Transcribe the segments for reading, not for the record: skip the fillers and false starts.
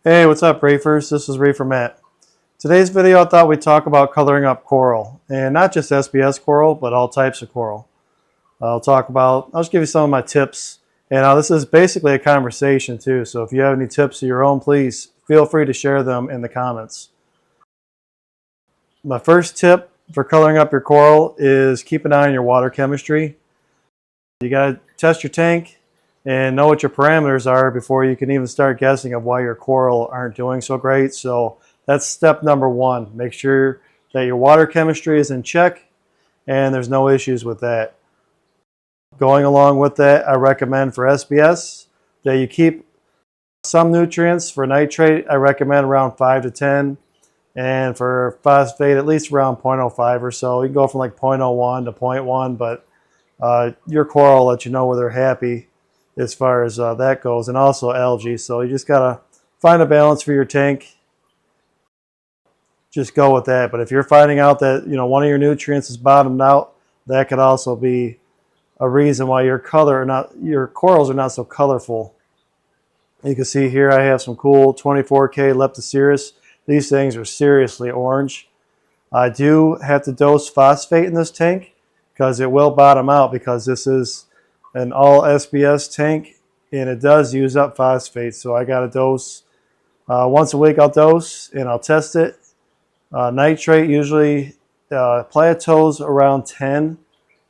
Hey, what's up, Reefers? This is Reefer Matt. Today's video, I thought we'd talk about coloring up coral, and not just SBS coral, but all types of coral. I'll just give you some of my tips, and this is basically a conversation too, so if you have any tips of your own, please feel free to share them in the comments. My first tip for coloring up your coral is keep an eye on your water chemistry. You gotta test your tank and know what your parameters are before you can even start guessing of why your coral aren't doing so great. So that's step number one. Make sure that your water chemistry is in check and there's no issues with that. Going along with that, I recommend for SBS that you keep some nutrients. For nitrate, I recommend around 5 to 10, and for phosphate at least around 0.05 or so. You can go from like 0.01 to 0.1, but your coral will let you know where they're happy as far as that goes, and also algae. So you just gotta find a balance for your tank. Just go with that. But if you're finding out that one of your nutrients is bottomed out, that could also be a reason why your corals are not so colorful. You can see here I have some cool 24K Leptocerus. These things are seriously orange. I do have to dose phosphate in this tank because it will bottom out, because this is an all SBS tank and it does use up phosphate. So I got to dose once a week. I'll dose and I'll test it. Nitrate usually plateaus around 10.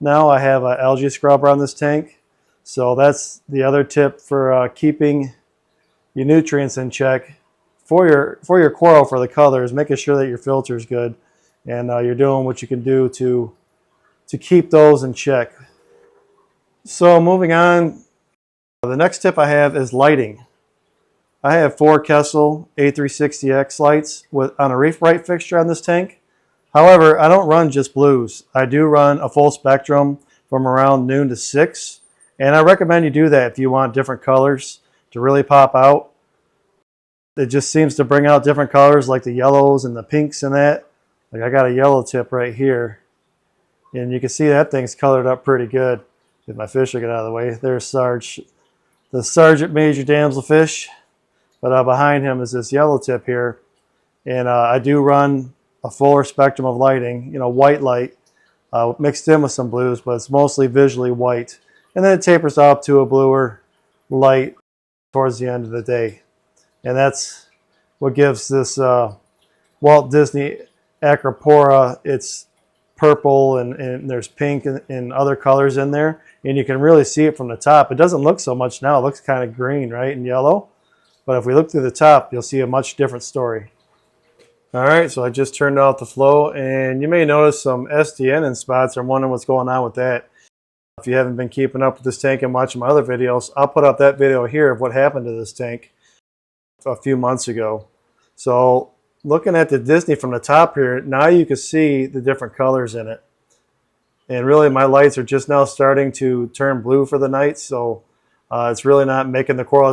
Now I have an algae scrubber on this tank. So that's the other tip for keeping your nutrients in check for your coral. For the colors, making sure that your filter is good and you're doing what you can do to keep those in check. So moving on, the next tip I have is lighting. I have 4 Kessel A360X lights on a Reef Bright fixture on this tank. However, I don't run just blues. I do run a full spectrum from around noon to 6, and I recommend you do that if you want different colors to really pop out. It just seems to bring out different colors like the yellows and the pinks and that. Like I got a yellow tip right here, and you can see that thing's colored up pretty good. If my fish will get out of the way. There's the Sergeant Major damselfish, but behind him is this yellow tip here. And I do run a fuller spectrum of lighting, white light mixed in with some blues, but it's mostly visually white. And then it tapers off to a bluer light towards the end of the day. And that's what gives this Walt Disney Acropora its purple, and there's pink and other colors in there, and you can really see it from the top. It doesn't look so much now. It looks kind of green, right, and yellow. But if we look through the top, you'll see a much different story. All right, so I just turned off the flow, and you may notice some SDN in spots. I'm wondering what's going on with that. If you haven't been keeping up with this tank and watching my other videos, I'll put up that video here of what happened to this tank a few months ago. So looking at the Disney from the top here, now you can see the different colors in it. And really my lights are just now starting to turn blue for the night, so it's really not making the coral,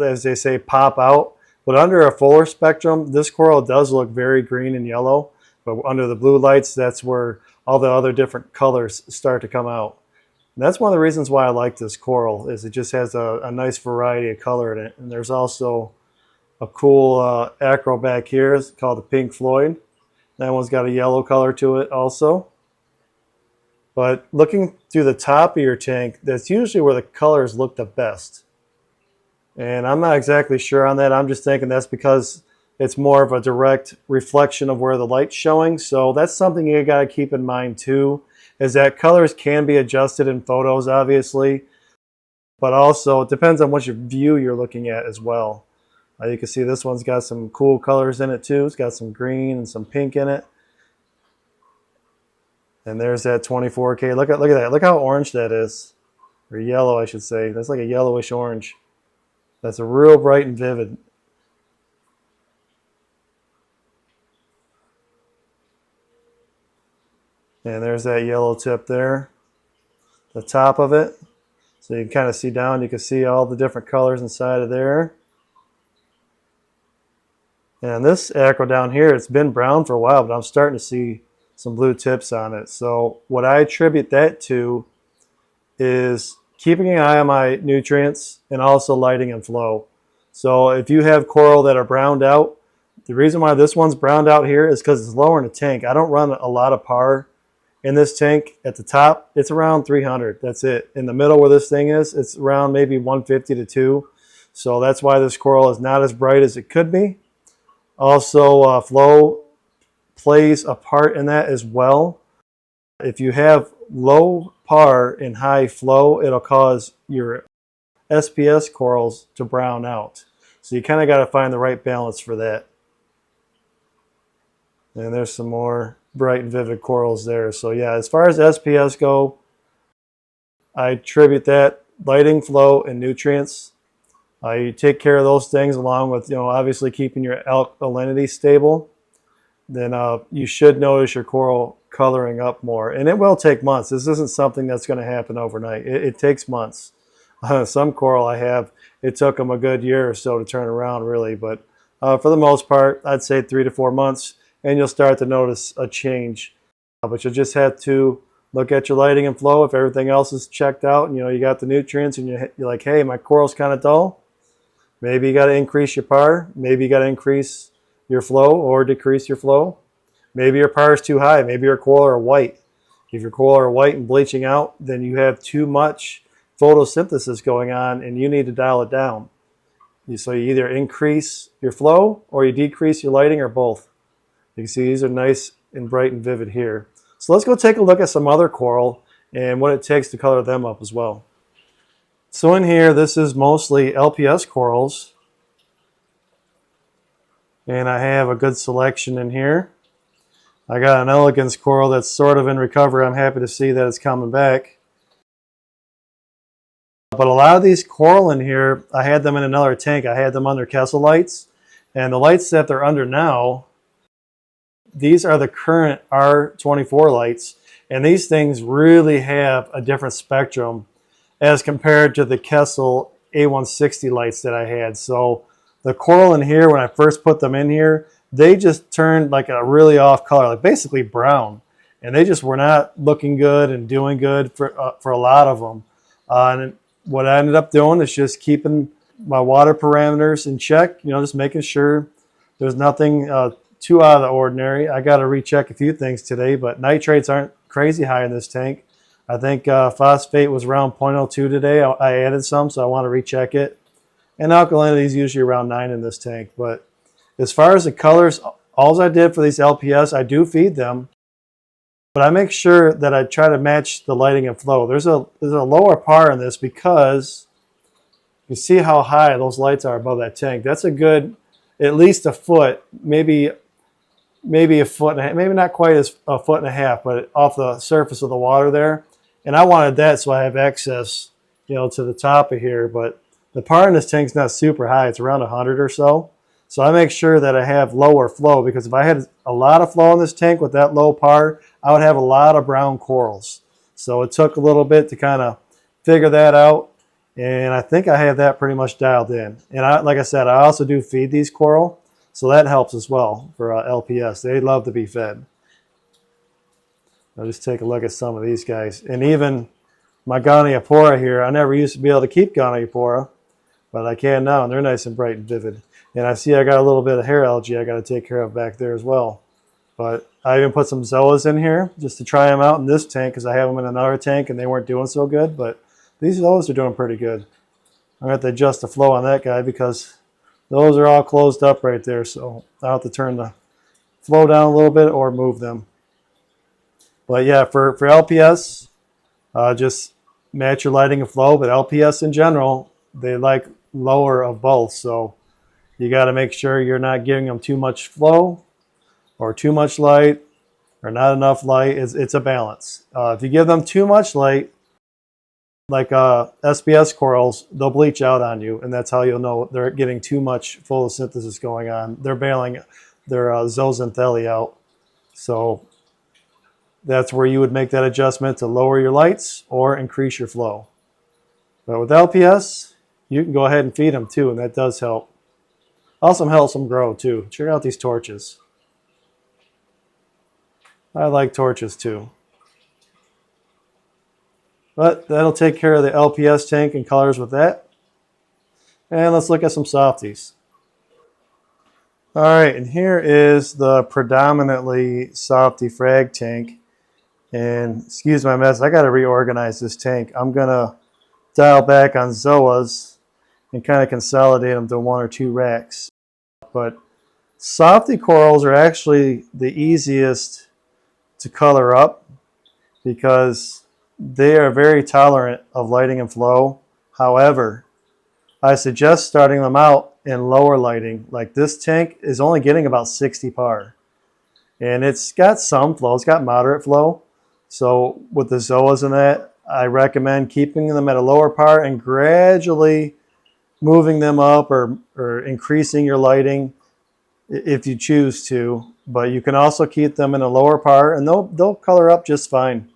as they say, pop out. But under a fuller spectrum, this coral does look very green and yellow. But under the blue lights, that's where all the other different colors start to come out. And that's one of the reasons why I like this coral, is it just has a nice variety of color in it. And there's also a cool acro back here. It's called the Pink Floyd. That one's got a yellow color to it also. But looking through the top of your tank, that's usually where the colors look the best. And I'm not exactly sure on that. I'm just thinking that's because it's more of a direct reflection of where the light's showing. So that's something you got to keep in mind too, is that colors can be adjusted in photos, obviously. But also it depends on what view you're looking at as well. You can see this one's got some cool colors in it too. It's got some green and some pink in it. And there's that 24K. Look at that. Look how orange that is. Or yellow, I should say. That's like a yellowish orange. That's a real bright and vivid. And there's that yellow tip there. The top of it. So you can kind of see down. You can see all the different colors inside of there. And this acro down here, it's been brown for a while, but I'm starting to see some blue tips on it. So what I attribute that to is keeping an eye on my nutrients and also lighting and flow. So if you have coral that are browned out, the reason why this one's browned out here is because it's lower in the tank. I don't run a lot of par in this tank. At the top, it's around 300. That's it. In the middle where this thing is, it's around maybe 150 to 2. So that's why this coral is not as bright as it could be. Also, flow plays a part in that as well. If you have low par and high flow, it'll cause your SPS corals to brown out. So you kind of got to find the right balance for that. And there's some more bright and vivid corals there. So yeah, as far as SPS go, I attribute that lighting, flow, and nutrients. You take care of those things along with, obviously keeping your alkalinity stable. Then you should notice your coral coloring up more. And it will take months. This isn't something that's going to happen overnight. It takes months. Some coral I have, it took them a good year or so to turn around, really. But for the most part, I'd say 3 to 4 months, and you'll start to notice a change. But you'll just have to look at your lighting and flow. If everything else is checked out, and you got the nutrients, and you're like, hey, my coral's kind of dull, maybe you got to increase your par. Maybe you got to increase your flow or decrease your flow. Maybe your par is too high. Maybe your coral are white. If your coral are white and bleaching out, then you have too much photosynthesis going on, and you need to dial it down. So you either increase your flow or you decrease your lighting, or both. You can see these are nice and bright and vivid here. So let's go take a look at some other coral and what it takes to color them up as well. So in here, this is mostly LPS corals. And I have a good selection in here. I got an elegance coral that's sort of in recovery. I'm happy to see that it's coming back. But a lot of these coral in here, I had them in another tank. I had them under Kessel lights. And the lights that they're under now, these are the current R24 lights. And these things really have a different spectrum as compared to the Kessel A160 lights that I had. So the coral in here, when I first put them in here, they just turned like a really off color, like basically brown. And they just were not looking good and doing good for a lot of them. And what I ended up doing is just keeping my water parameters in check, just making sure there's nothing too out of the ordinary. I got to recheck a few things today, but nitrates aren't crazy high in this tank. I think phosphate was around 0.02 today. I added some, so I want to recheck it. And alkalinity is usually around 9 in this tank. But as far as the colors, all I did for these LPS, I do feed them, but I make sure that I try to match the lighting and flow. There's a lower par in this because you see how high those lights are above that tank. That's a good, at least a foot, maybe a foot and a half, maybe not quite as a foot and a half, but off the surface of the water there. And I wanted that so I have access, to the top of here. But the par in this tank's not super high. It's around 100 or so. So I make sure that I have lower flow, because if I had a lot of flow in this tank with that low par, I would have a lot of brown corals. So it took a little bit to kind of figure that out. And I think I have that pretty much dialed in. And like I said, I also do feed these coral. So that helps as well for LPS. They love to be fed. I'll just take a look at some of these guys. And even my Goniopora here, I never used to be able to keep Goniopora, but I can now, and they're nice and bright and vivid. And I see I got a little bit of hair algae I got to take care of back there as well. But I even put some Zoas in here just to try them out in this tank, because I have them in another tank and they weren't doing so good. But these Zoas are doing pretty good. I'm going to have to adjust the flow on that guy because those are all closed up right there. So I'll have to turn the flow down a little bit or move them. But yeah, for LPS, just match your lighting and flow. But LPS in general, they like lower of both. So you got to make sure you're not giving them too much flow or too much light or not enough light. It's a balance. If you give them too much light, like SPS corals, they'll bleach out on you, and that's how you'll know they're getting too much photosynthesis going on. They're bailing their zooxanthellae out. So that's where you would make that adjustment to lower your lights or increase your flow. But with LPS, you can go ahead and feed them too, and that does help. Also helps them grow too. Check out these torches. I like torches too. But that'll take care of the LPS tank and colors with that. And let's look at some softies. All right, and here is the predominantly softy frag tank. And excuse my mess, I got to reorganize this tank. I'm going to dial back on Zoas and kind of consolidate them to 1 or 2 racks. But softy corals are actually the easiest to color up because they are very tolerant of lighting and flow. However, I suggest starting them out in lower lighting. Like this tank is only getting about 60 par. And it's got some flow, it's got moderate flow. So with the Zoas and that, I recommend keeping them at a lower par and gradually moving them up or increasing your lighting if you choose to. But you can also keep them in a lower par and they'll color up just fine.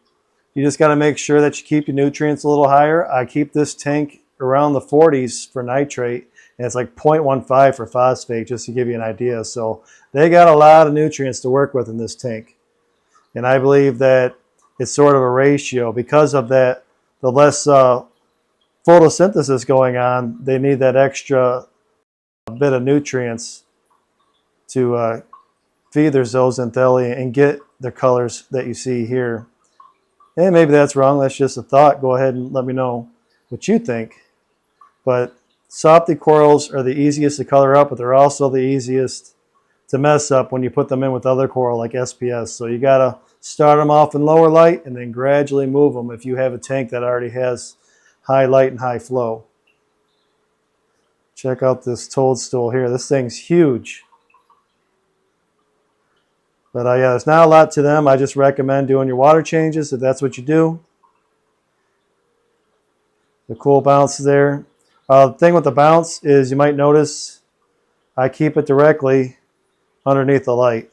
You just got to make sure that you keep your nutrients a little higher. I keep this tank around the 40s for nitrate, and it's like 0.15 for phosphate, just to give you an idea. So they got a lot of nutrients to work with in this tank. And I believe that it's sort of a ratio. Because of that, the less photosynthesis going on, they need that extra bit of nutrients to feed their zooxanthellae and get the colors that you see here. And maybe that's wrong. That's just a thought. Go ahead and let me know what you think. But softy corals are the easiest to color up, but they're also the easiest to mess up when you put them in with other coral like SPS. So you got to start them off in lower light and then gradually move them if you have a tank that already has high light and high flow. Check out this toadstool here. This thing's huge. But yeah, there's not a lot to them. I just recommend doing your water changes if that's what you do. The cool bounce there. The thing with the bounce is you might notice I keep it directly underneath the light.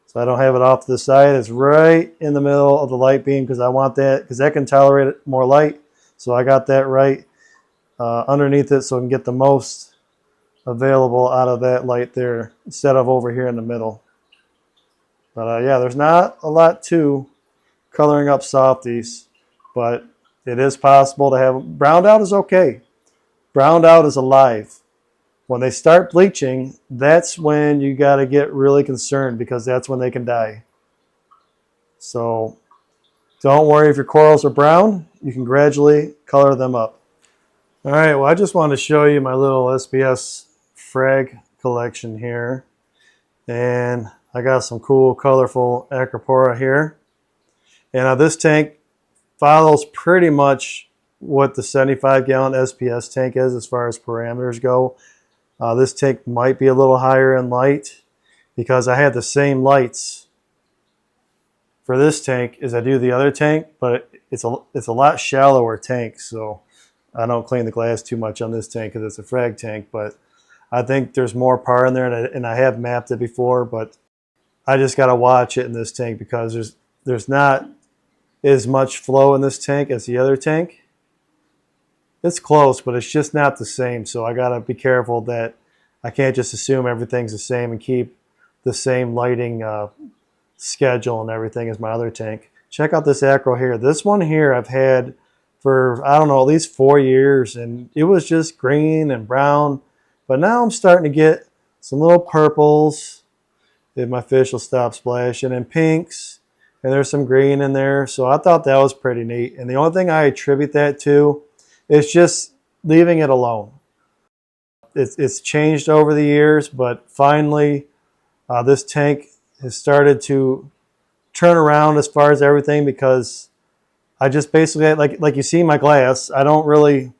So I don't have it off to the side. It's right in the middle of the light beam because I want that, because that can tolerate more light. So I got that right underneath it so I can get the most available out of that light there instead of over here in the middle. But yeah, there's not a lot to coloring up softies, but it is possible to have browned out is okay. Browned out is alive. When they start bleaching, that's when you got to get really concerned because that's when they can die. So don't worry if your corals are brown. You can gradually color them up. All right, well, I just wanted to show you my little SPS Frag collection here. And I got some cool, colorful Acropora here. And this tank follows pretty much what the 75-gallon SPS tank is as far as parameters go. This tank might be a little higher in light because I had the same lights for this tank as I do the other tank, but it's a lot shallower tank, so I don't clean the glass too much on this tank because it's a frag tank, but I think there's more par in there, and I have mapped it before, but I just got to watch it in this tank because there's not as much flow in this tank as the other tank. It's close, but it's just not the same. So I got to be careful that I can't just assume everything's the same and keep the same lighting schedule and everything as my other tank. Check out this acro here. This one here I've had for, I don't know, at least 4 years, and it was just green and brown. But now I'm starting to get some little purples if my fish will stop splashing, and pinks, and there's some green in there. So I thought that was pretty neat. And the only thing I attribute that to is just leaving it alone. It's changed over the years, but finally this tank has started to turn around as far as everything because I just basically, like you see my glass, I don't really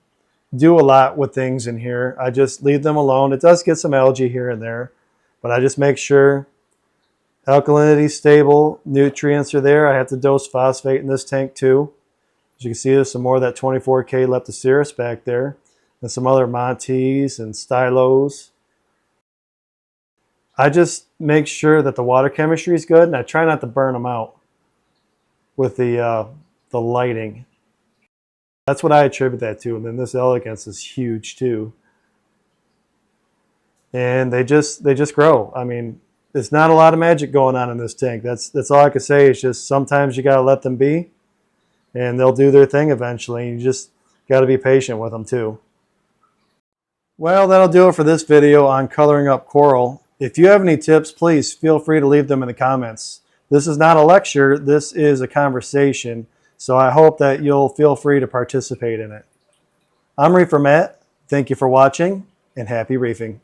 do a lot with things in here. I just leave them alone. It does get some algae here and there, but I just make sure alkalinity is stable, nutrients are there. I have to dose phosphate in this tank too. As you can see, there's some more of that 24K Leptocerus back there, and some other Montes and Stylos. I just make sure that the water chemistry is good, and I try not to burn them out with the lighting. That's what I attribute that to. And then this elegance is huge too. And they just grow. I mean, there's not a lot of magic going on in this tank. That's all I can say. Is just sometimes you got to let them be, and they'll do their thing eventually. You just got to be patient with them too. Well, that'll do it for this video on coloring up coral. If you have any tips, please feel free to leave them in the comments. This is not a lecture, this is a conversation, so I hope that you'll feel free to participate in it. I'm Reefer Matt. Thank you for watching, and happy reefing.